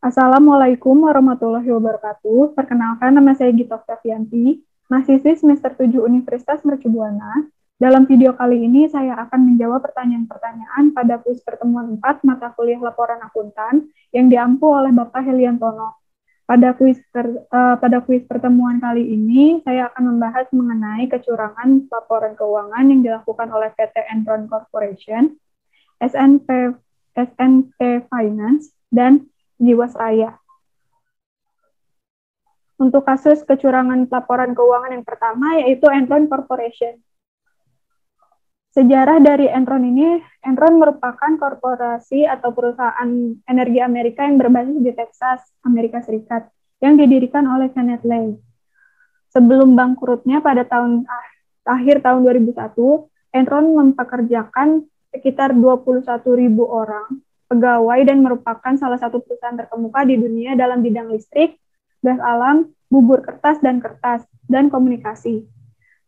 Assalamualaikum warahmatullahi wabarakatuh. Perkenalkan, nama saya Gita Oktavianti, mahasiswi semester 7 Universitas Mercu Buana. Dalam video kali ini, saya akan menjawab pertanyaan-pertanyaan pada kuis pertemuan 4 mata kuliah laporan akuntan yang diampu oleh Bapak Heliantono. Pada kuis pertemuan kali ini, saya akan membahas mengenai kecurangan laporan keuangan yang dilakukan oleh PT Enron Corporation, SNP Finance, dan Jiwasraya. Untuk kasus kecurangan laporan keuangan yang pertama yaitu Enron Corporation. Sejarah dari Enron ini, Enron merupakan korporasi atau perusahaan energi Amerika yang berbasis di Texas, Amerika Serikat, yang didirikan oleh Kenneth Lay. Sebelum bangkrutnya pada akhir tahun 2001, Enron mempekerjakan sekitar 21.000 orang pegawai dan merupakan salah satu perusahaan terkemuka di dunia dalam bidang listrik, gas alam, bubur kertas, dan komunikasi.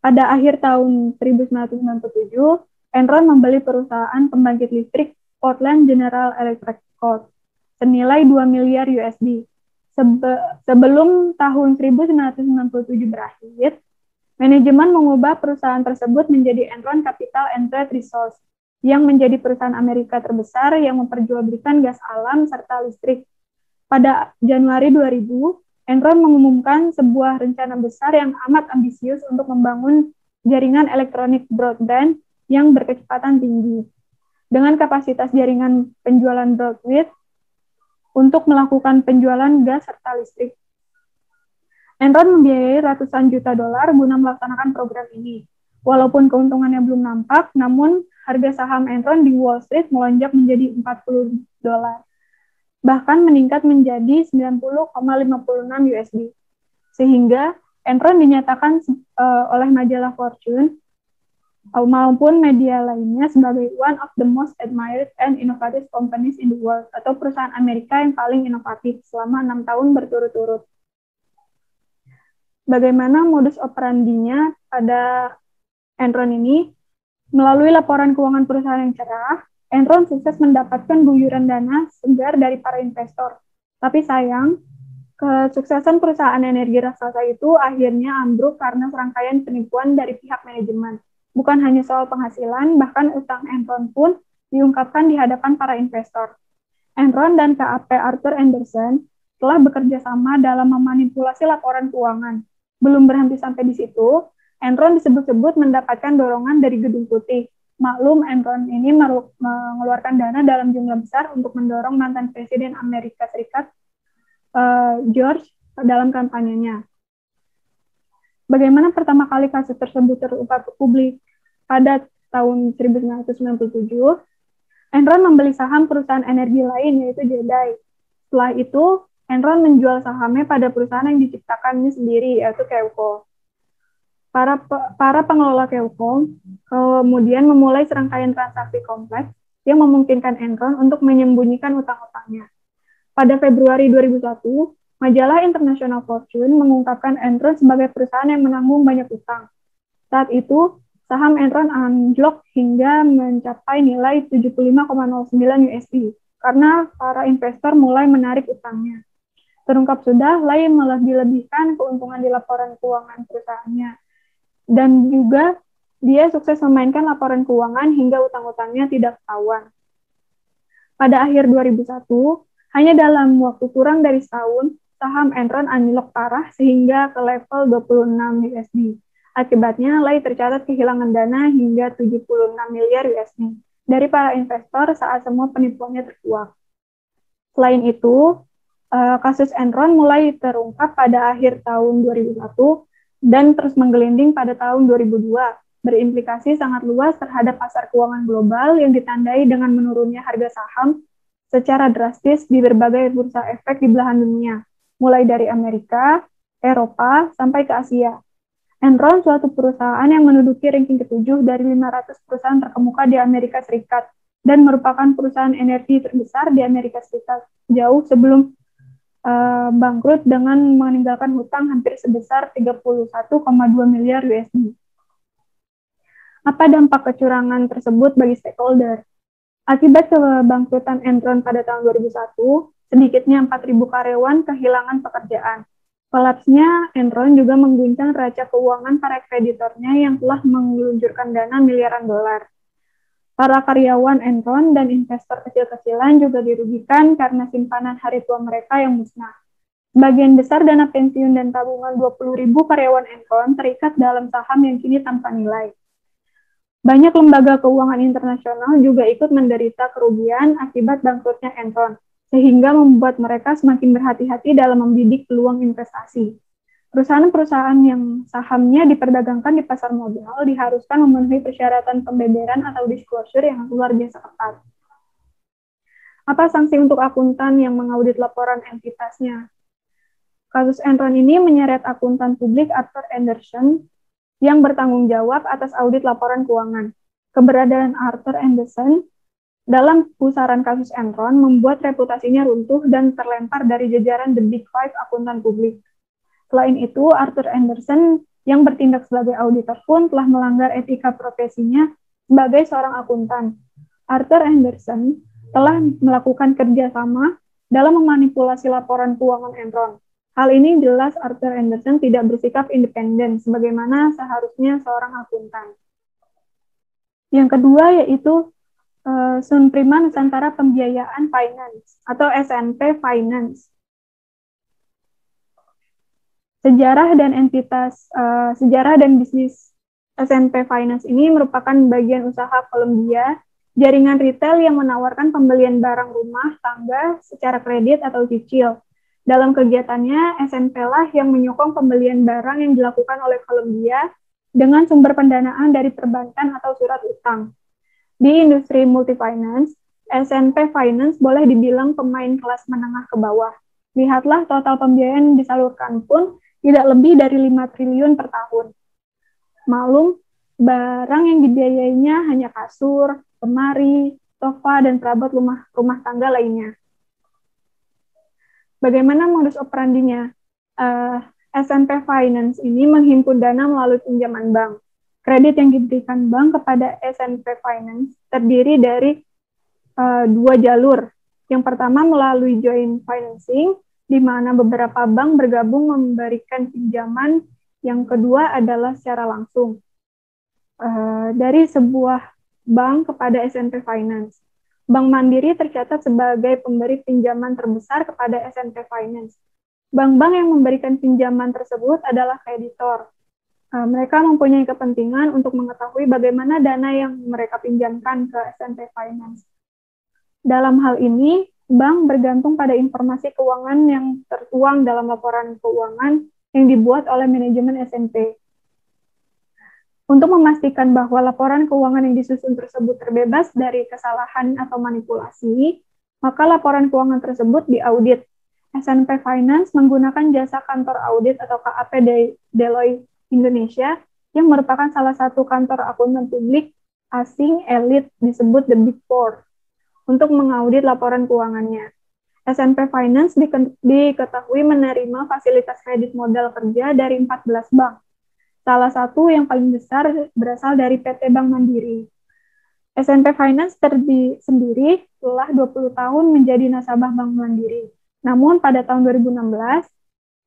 Pada akhir tahun 1997, Enron membeli perusahaan pembangkit listrik Portland General Electric Corp. Senilai 2 miliar USD. Sebelum tahun 1997 berakhir, manajemen mengubah perusahaan tersebut menjadi Enron Capital and Trade Resources, yang menjadi perusahaan Amerika terbesar yang memperjualbelikan gas alam serta listrik. Pada Januari 2000, Enron mengumumkan sebuah rencana besar yang amat ambisius untuk membangun jaringan elektronik broadband yang berkecepatan tinggi, dengan kapasitas jaringan penjualan broadband untuk melakukan penjualan gas serta listrik. Enron membiayai ratusan juta dolar guna melaksanakan program ini. Walaupun keuntungannya belum nampak, namun harga saham Enron di Wall Street melonjak menjadi 40 dolar, bahkan meningkat menjadi 90,56 USD. Sehingga Enron dinyatakan oleh majalah Fortune maupun media lainnya sebagai one of the most admired and innovative companies in the world, atau perusahaan Amerika yang paling inovatif selama 6 tahun berturut-turut. Bagaimana modus operandinya pada Enron ini? Melalui laporan keuangan perusahaan yang cerah, Enron sukses mendapatkan guyuran dana segar dari para investor. Tapi sayang, kesuksesan perusahaan energi raksasa itu akhirnya ambruk karena serangkaian penipuan dari pihak manajemen. Bukan hanya soal penghasilan, bahkan utang Enron pun diungkapkan di hadapan para investor. Enron dan KAP Arthur Andersen telah bekerja sama dalam memanipulasi laporan keuangan. Belum berhenti sampai di situ, Enron disebut-sebut mendapatkan dorongan dari Gedung Putih. Maklum, Enron ini mengeluarkan dana dalam jumlah besar untuk mendorong mantan Presiden Amerika Serikat, George, dalam kampanyenya. Bagaimana pertama kali kasus tersebut terungkap ke publik? Pada tahun 1997, Enron membeli saham perusahaan energi lain, yaitu Jedai. Setelah itu, Enron menjual sahamnya pada perusahaan yang diciptakannya sendiri, yaitu Kewco. Para pengelola Kewco kemudian memulai serangkaian transaksi kompleks yang memungkinkan Enron untuk menyembunyikan utang-utangnya. Pada Februari 2001, majalah International Fortune mengungkapkan Enron sebagai perusahaan yang menanggung banyak utang. Saat itu, saham Enron anjlok hingga mencapai nilai 75,09 USD karena para investor mulai menarik utangnya. Terungkap sudah, Lay melebih-lebihkan keuntungan di laporan keuangan perusahaannya. Dan juga dia sukses memainkan laporan keuangan hingga utang-utangnya tidak ketahuan. Pada akhir 2001, hanya dalam waktu kurang dari setahun, saham Enron anjlok parah sehingga ke level 26 USD. Akibatnya, Lay tercatat kehilangan dana hingga 76 miliar USD dari para investor saat semua penipuannya terkuak. Selain itu, kasus Enron mulai terungkap pada akhir tahun 2001 dan terus menggelinding pada tahun 2002, berimplikasi sangat luas terhadap pasar keuangan global yang ditandai dengan menurunnya harga saham secara drastis di berbagai bursa efek di belahan dunia, mulai dari Amerika, Eropa, sampai ke Asia. Enron suatu perusahaan yang menduduki ranking ke-7 dari 500 perusahaan terkemuka di Amerika Serikat dan merupakan perusahaan energi terbesar di Amerika Serikat jauh sebelum bangkrut dengan meninggalkan hutang hampir sebesar 31,2 miliar USD. Apa dampak kecurangan tersebut bagi stakeholder? Akibat kebangkrutan Enron pada tahun 2001, Sedikitnya 4.000 karyawan kehilangan pekerjaan. Kolapsnya Enron juga mengguncang neraca keuangan para kreditornya yang telah meluncurkan dana miliaran dolar. Para karyawan Enron dan investor kecil-kecilan juga dirugikan karena simpanan hari tua mereka yang musnah. Sebagian besar dana pensiun dan tabungan 20.000 karyawan Enron terikat dalam saham yang kini tanpa nilai. Banyak lembaga keuangan internasional juga ikut menderita kerugian akibat bangkrutnya Enron, sehingga membuat mereka semakin berhati-hati dalam membidik peluang investasi. Perusahaan-perusahaan yang sahamnya diperdagangkan di pasar modal diharuskan memenuhi persyaratan pembeberan atau disclosure yang luar biasa ketat. Apa sanksi untuk akuntan yang mengaudit laporan entitasnya? Kasus Enron ini menyeret akuntan publik Arthur Andersen yang bertanggung jawab atas audit laporan keuangan. Keberadaan Arthur Andersen dalam pusaran kasus Enron membuat reputasinya runtuh dan terlempar dari jajaran The Big Five akuntan publik. Selain itu, Arthur Andersen yang bertindak sebagai auditor pun telah melanggar etika profesinya sebagai seorang akuntan. Arthur Andersen telah melakukan kerjasama dalam memanipulasi laporan keuangan Enron. Hal ini jelas Arthur Andersen tidak bersikap independen sebagaimana seharusnya seorang akuntan. Yang kedua yaitu Sun Prima Nusantara Pembiayaan Finance atau SNP Finance. Sejarah dan bisnis SNP Finance ini merupakan bagian usaha Columbia, jaringan retail yang menawarkan pembelian barang rumah tangga secara kredit atau cicil. Dalam kegiatannya, SNP lah yang menyokong pembelian barang yang dilakukan oleh Columbia dengan sumber pendanaan dari perbankan atau surat utang. Di industri multifinance, SNP Finance boleh dibilang pemain kelas menengah ke bawah. Lihatlah total pembiayaan yang disalurkan pun tidak lebih dari 5 triliun per tahun. Maklum, barang yang dibiayainya hanya kasur, lemari, sofa, dan perabot rumah tangga lainnya. Bagaimana modus operandinya? SNP Finance ini menghimpun dana melalui pinjaman bank. Kredit yang diberikan bank kepada SNP Finance terdiri dari 2 jalur. Yang pertama melalui joint financing, di mana beberapa bank bergabung memberikan pinjaman. Yang kedua adalah secara langsung dari sebuah bank kepada SNP Finance. Bank Mandiri tercatat sebagai pemberi pinjaman terbesar kepada SNP Finance. Bank-bank yang memberikan pinjaman tersebut adalah kreditor. Mereka mempunyai kepentingan untuk mengetahui bagaimana dana yang mereka pinjamkan ke SNP Finance. Dalam hal ini, bank bergantung pada informasi keuangan yang tertuang dalam laporan keuangan yang dibuat oleh manajemen SNP. Untuk memastikan bahwa laporan keuangan yang disusun tersebut terbebas dari kesalahan atau manipulasi, maka laporan keuangan tersebut diaudit. SNP Finance menggunakan jasa kantor audit atau KAP Deloitte Indonesia yang merupakan salah satu kantor akuntan publik asing elit disebut The Big Four untuk mengaudit laporan keuangannya. SNP Finance diketahui menerima fasilitas kredit modal kerja dari 14 bank. Salah satu yang paling besar berasal dari PT Bank Mandiri. SNP Finance sendiri telah 20 tahun menjadi nasabah Bank Mandiri. Namun pada tahun 2016,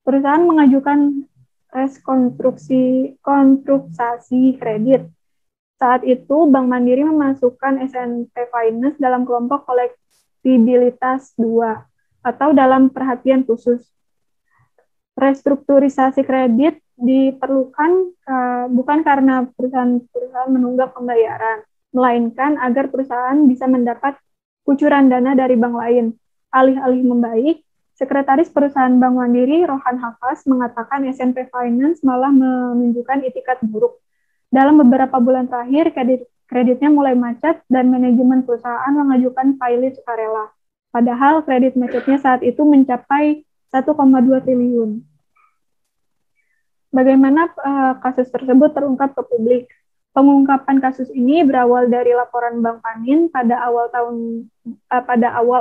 perusahaan mengajukan restrukturisasi kredit. Saat itu, Bank Mandiri memasukkan SNP Finance dalam kelompok kolektibilitas 2 atau dalam perhatian khusus. Restrukturisasi kredit diperlukan bukan karena perusahaan menunggak pembayaran, melainkan agar perusahaan bisa mendapat kucuran dana dari bank lain. Alih-alih membaik, Sekretaris Perusahaan Bank Mandiri, Rohan Hafaz, mengatakan SNP Finance malah menunjukkan itikat buruk. Dalam beberapa bulan terakhir, kreditnya mulai macet dan manajemen perusahaan mengajukan filing sukarela. Padahal kredit macetnya saat itu mencapai 1,2 triliun. Bagaimana kasus tersebut terungkap ke publik? Pengungkapan kasus ini berawal dari laporan Bank Panin pada awal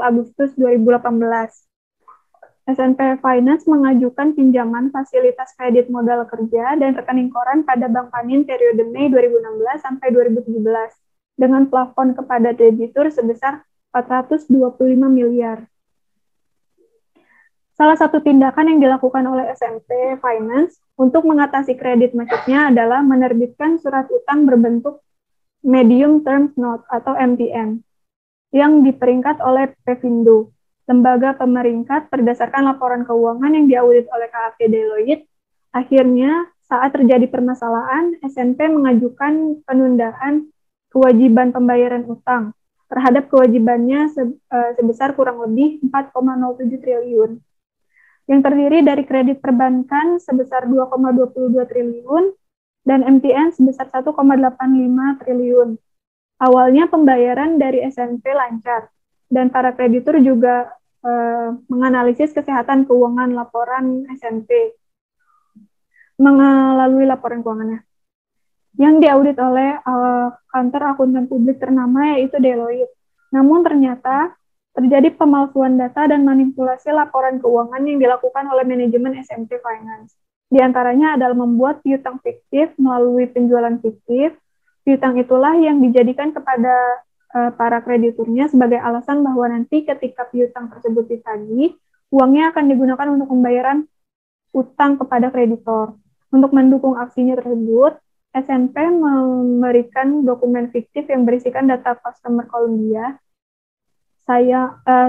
Agustus 2018. SNP Finance mengajukan pinjaman fasilitas kredit modal kerja dan rekening koran pada Bank Panin periode Mei 2016 sampai 2017 dengan plafon kepada debitur sebesar 425 miliar. Salah satu tindakan yang dilakukan oleh SMP Finance untuk mengatasi kredit macetnya adalah menerbitkan surat utang berbentuk Medium Term Note atau MTN yang diperingkat oleh Pevindo, lembaga pemeringkat berdasarkan laporan keuangan yang diaudit oleh KAP Deloitte. Akhirnya, saat terjadi permasalahan, SNP mengajukan penundaan kewajiban pembayaran utang terhadap kewajibannya sebesar kurang lebih 4,07 triliun, yang terdiri dari kredit perbankan sebesar 2,22 triliun dan MTN sebesar 1,85 triliun. Awalnya pembayaran dari SNP lancar, dan para kreditur juga menganalisis kesehatan keuangan laporan SNP melalui laporan keuangannya yang diaudit oleh kantor akuntan publik ternama yaitu Deloitte. Namun ternyata terjadi pemalsuan data dan manipulasi laporan keuangan yang dilakukan oleh manajemen SMP Finance. Di antaranya adalah membuat piutang fiktif melalui penjualan fiktif. Piutang itulah yang dijadikan kepada para krediturnya sebagai alasan bahwa nanti ketika piutang tersebut ditagih, uangnya akan digunakan untuk pembayaran utang kepada kreditor. Untuk mendukung aksinya tersebut, SNP memberikan dokumen fiktif yang berisikan data customer Columbia.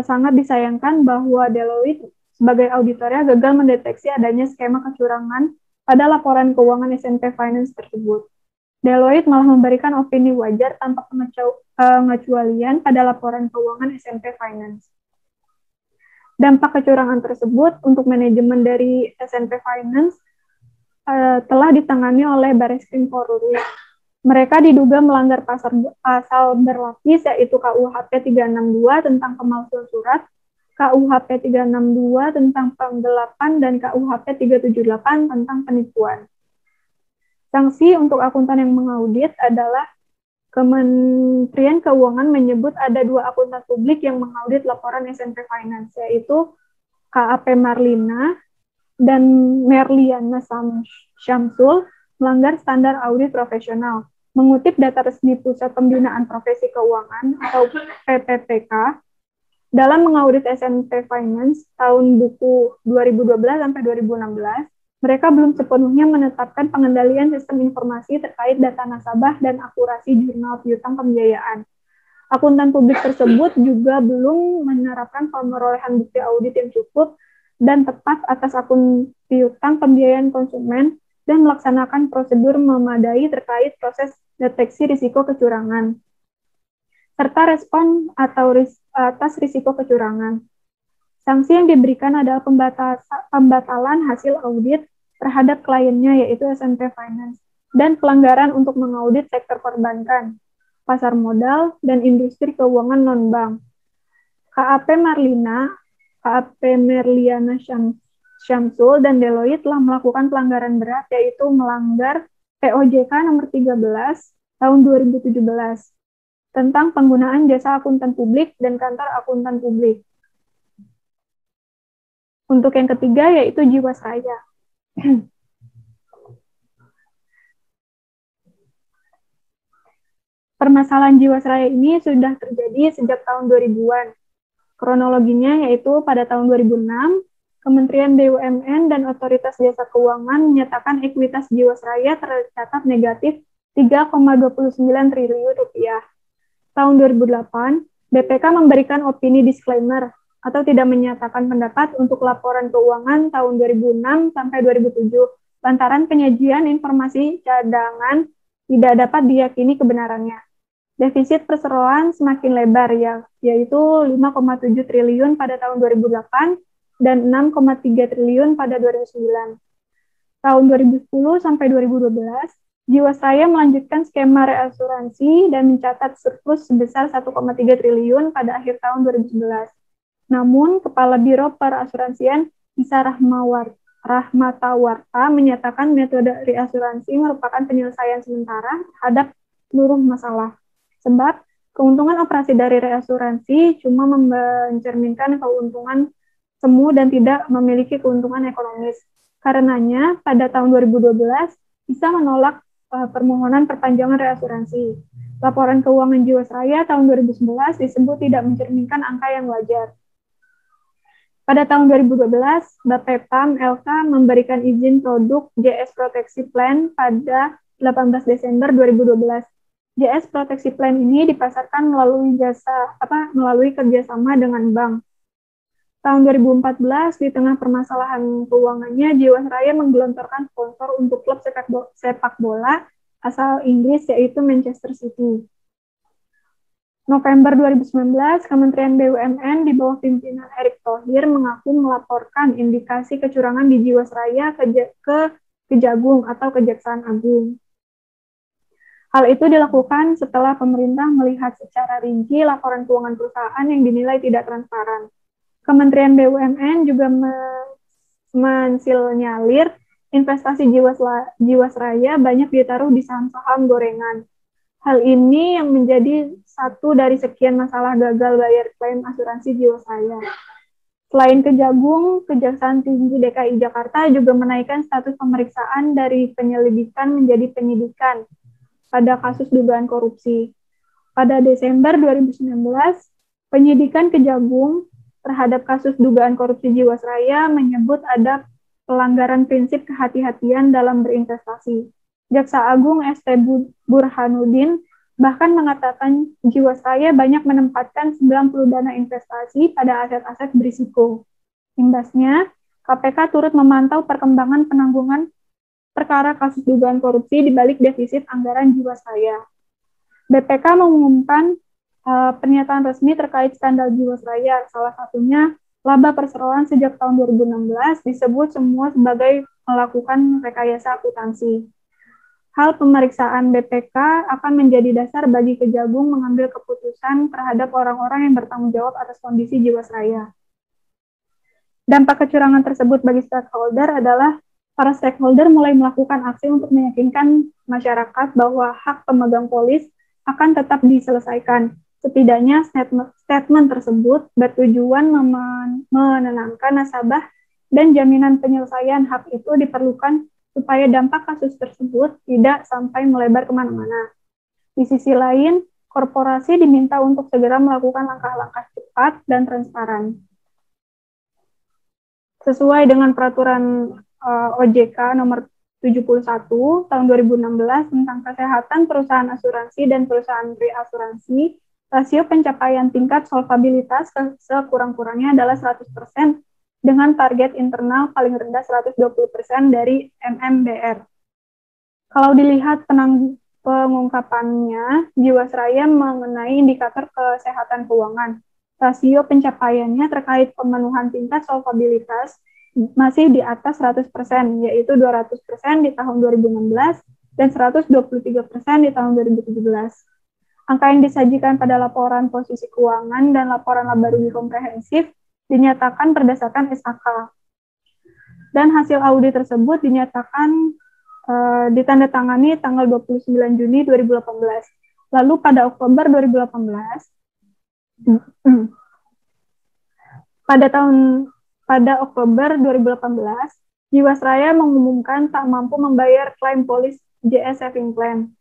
Sangat disayangkan bahwa Deloitte sebagai auditornya gagal mendeteksi adanya skema kecurangan pada laporan keuangan SNP Finance tersebut. Deloitte malah memberikan opini wajar tanpa pengecualian pada laporan keuangan SNP Finance. Dampak kecurangan tersebut untuk manajemen dari SNP Finance telah ditangani oleh Barreskrim Polri. Mereka diduga melanggar pasal berlapis yaitu KUHP 362 tentang pemalsuan surat, KUHP 362 tentang penggelapan, dan KUHP 378 tentang penipuan. Sanksi untuk akuntan yang mengaudit adalah Kementerian Keuangan menyebut ada 2 akuntan publik yang mengaudit laporan SNP Finance, yaitu KAP Marlina dan Merliana Syamsul melanggar standar audit profesional. Mengutip data resmi Pusat Pembinaan Profesi Keuangan atau PPPK, dalam mengaudit SNP Finance tahun buku 2012 sampai 2016, mereka belum sepenuhnya menetapkan pengendalian sistem informasi terkait data nasabah dan akurasi jurnal piutang pembiayaan. Akuntan publik tersebut juga belum menerapkan pemerolehan bukti audit yang cukup dan tepat atas akun piutang pembiayaan konsumen dan melaksanakan prosedur memadai terkait proses deteksi risiko kecurangan serta respon atas risiko kecurangan. Sanksi yang diberikan adalah pembatalan hasil audit terhadap kliennya yaitu SNP Finance dan pelanggaran untuk mengaudit sektor perbankan, pasar modal, dan industri keuangan non-bank. KAP Merliana Syamsul dan Deloitte telah melakukan pelanggaran berat, yaitu melanggar POJK nomor 13 tahun 2017 tentang penggunaan jasa akuntan publik dan kantor akuntan publik. Untuk yang ketiga yaitu Jiwasraya. Permasalahan Jiwasraya ini sudah terjadi sejak tahun 2000-an. Kronologinya yaitu pada tahun 2006, Kementerian BUMN dan Otoritas Jasa Keuangan menyatakan ekuitas Jiwasraya tercatat negatif 3,29 triliun rupiah. Tahun 2008, BPK memberikan opini disclaimer atau tidak menyatakan pendapat untuk laporan keuangan tahun 2006 sampai 2007 lantaran penyajian informasi cadangan tidak dapat diyakini kebenarannya. Defisit perseroan semakin lebar yaitu 5,7 triliun pada tahun 2008 dan 6,3 triliun pada 2009. Tahun 2010 sampai 2012, Jiwasraya melanjutkan skema reasuransi dan mencatat surplus sebesar 1,3 triliun pada akhir tahun 2011. Namun, Kepala Biro Perasuransian Isa Rahmatawarta menyatakan metode reasuransi merupakan penyelesaian sementara terhadap seluruh masalah. Sebab keuntungan operasi dari reasuransi cuma mencerminkan keuntungan semu dan tidak memiliki keuntungan ekonomis. Karenanya, pada tahun 2012, bisa menolak permohonan perpanjangan reasuransi. Laporan keuangan Jiwasraya tahun 2011 disebut tidak mencerminkan angka yang wajar. Pada tahun 2012, Bapepam LK memberikan izin produk JS Proteksi Plan pada 18 Desember 2012. JS Proteksi Plan ini dipasarkan melalui kerjasama dengan bank. Tahun 2014, di tengah permasalahan keuangannya, Jiwasraya menggelontorkan sponsor untuk klub sepak bola asal Inggris, yaitu Manchester City. November 2019, Kementerian BUMN di bawah pimpinan Erick Thohir mengaku melaporkan indikasi kecurangan di Jiwasraya ke Kejagung atau Kejaksaan Agung. Hal itu dilakukan setelah pemerintah melihat secara rinci laporan keuangan perusahaan yang dinilai tidak transparan. Kementerian BUMN juga mensinyalir investasi Jiwasraya banyak ditaruh di saham-saham gorengan. Hal ini yang menjadi satu dari sekian masalah gagal bayar klaim asuransi Jiwasraya. Selain Kejagung, Kejaksaan Tinggi DKI Jakarta juga menaikkan status pemeriksaan dari penyelidikan menjadi penyidikan pada kasus dugaan korupsi. Pada Desember 2019, penyidikan Kejagung terhadap kasus dugaan korupsi Jiwasraya menyebut ada pelanggaran prinsip kehati-hatian dalam berinvestasi. Jaksa Agung ST Burhanuddin bahkan mengatakan Jiwasraya banyak menempatkan 90 dana investasi pada aset-aset berisiko. Imbasnya, KPK turut memantau perkembangan penanggungan perkara kasus dugaan korupsi di balik defisit anggaran Jiwasraya. BPK mengumumkan pernyataan resmi terkait skandal Jiwasraya, salah satunya laba perseroan sejak tahun 2016 disebut semua sebagai melakukan rekayasa akuntansi. Hal pemeriksaan BPK akan menjadi dasar bagi Kejagung mengambil keputusan terhadap orang-orang yang bertanggung jawab atas kondisi Jiwasraya. Dampak kecurangan tersebut bagi stakeholder adalah para stakeholder mulai melakukan aksi untuk meyakinkan masyarakat bahwa hak pemegang polis akan tetap diselesaikan. Setidaknya statement tersebut bertujuan menenangkan nasabah dan jaminan penyelesaian hak itu diperlukan supaya dampak kasus tersebut tidak sampai melebar kemana-mana. Di sisi lain, korporasi diminta untuk segera melakukan langkah-langkah cepat dan transparan. Sesuai dengan peraturan OJK nomor 71 tahun 2016 tentang kesehatan perusahaan asuransi dan perusahaan reasuransi, rasio pencapaian tingkat solvabilitas sekurang-kurangnya adalah 100% dengan target internal paling rendah 120% dari MMBR. Kalau dilihat pengungkapannya, Jiwasraya mengenai indikator kesehatan keuangan. Rasio pencapaiannya terkait pemenuhan tingkat solvabilitas masih di atas 100%, yaitu 200% di tahun 2016 dan 123% di tahun 2017. Angka yang disajikan pada laporan posisi keuangan dan laporan laba rugi komprehensif dinyatakan berdasarkan SAK. Dan hasil audit tersebut dinyatakan ditandatangani tanggal 29 Juni 2018. Lalu pada Oktober 2018, pada Oktober 2018, Jiwasraya mengumumkan tak mampu membayar klaim polis JS Saving Plan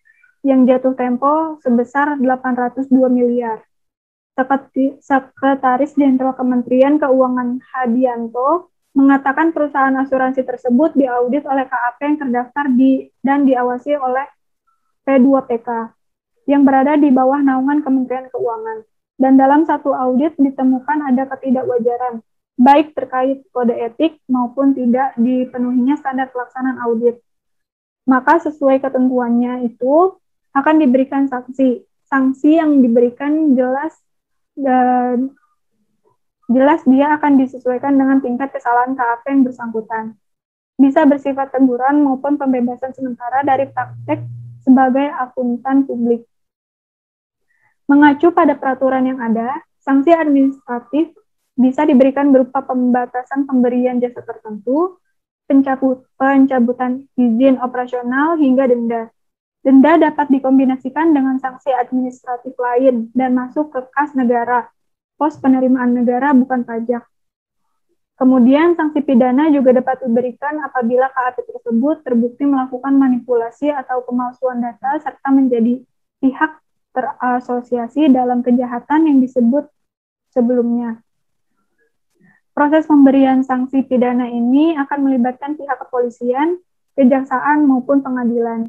yang jatuh tempo sebesar 802 miliar. Sekretaris Jenderal Kementerian Keuangan Hadianto mengatakan perusahaan asuransi tersebut diaudit oleh KAP yang terdaftar dan diawasi oleh P2PK yang berada di bawah naungan Kementerian Keuangan. Dan dalam satu audit ditemukan ada ketidakwajaran, baik terkait kode etik maupun tidak dipenuhinya standar pelaksanaan audit. Maka sesuai ketentuannya itu akan diberikan sanksi. Sanksi yang diberikan jelas dia akan disesuaikan dengan tingkat kesalahan KAP yang bersangkutan. Bisa bersifat teguran maupun pembebasan sementara dari praktek sebagai akuntan publik. Mengacu pada peraturan yang ada, sanksi administratif bisa diberikan berupa pembatasan pemberian jasa tertentu, pencabutan izin operasional, hingga denda. Denda dapat dikombinasikan dengan sanksi administratif lain dan masuk ke kas negara, pos penerimaan negara bukan pajak. Kemudian sanksi pidana juga dapat diberikan apabila KAP tersebut terbukti melakukan manipulasi atau pemalsuan data serta menjadi pihak terasosiasi dalam kejahatan yang disebut sebelumnya. Proses pemberian sanksi pidana ini akan melibatkan pihak kepolisian, kejaksaan, maupun pengadilan.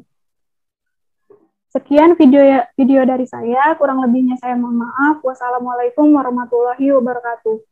Sekian video dari saya, kurang lebihnya saya mohon maaf. Wassalamualaikum warahmatullahi wabarakatuh.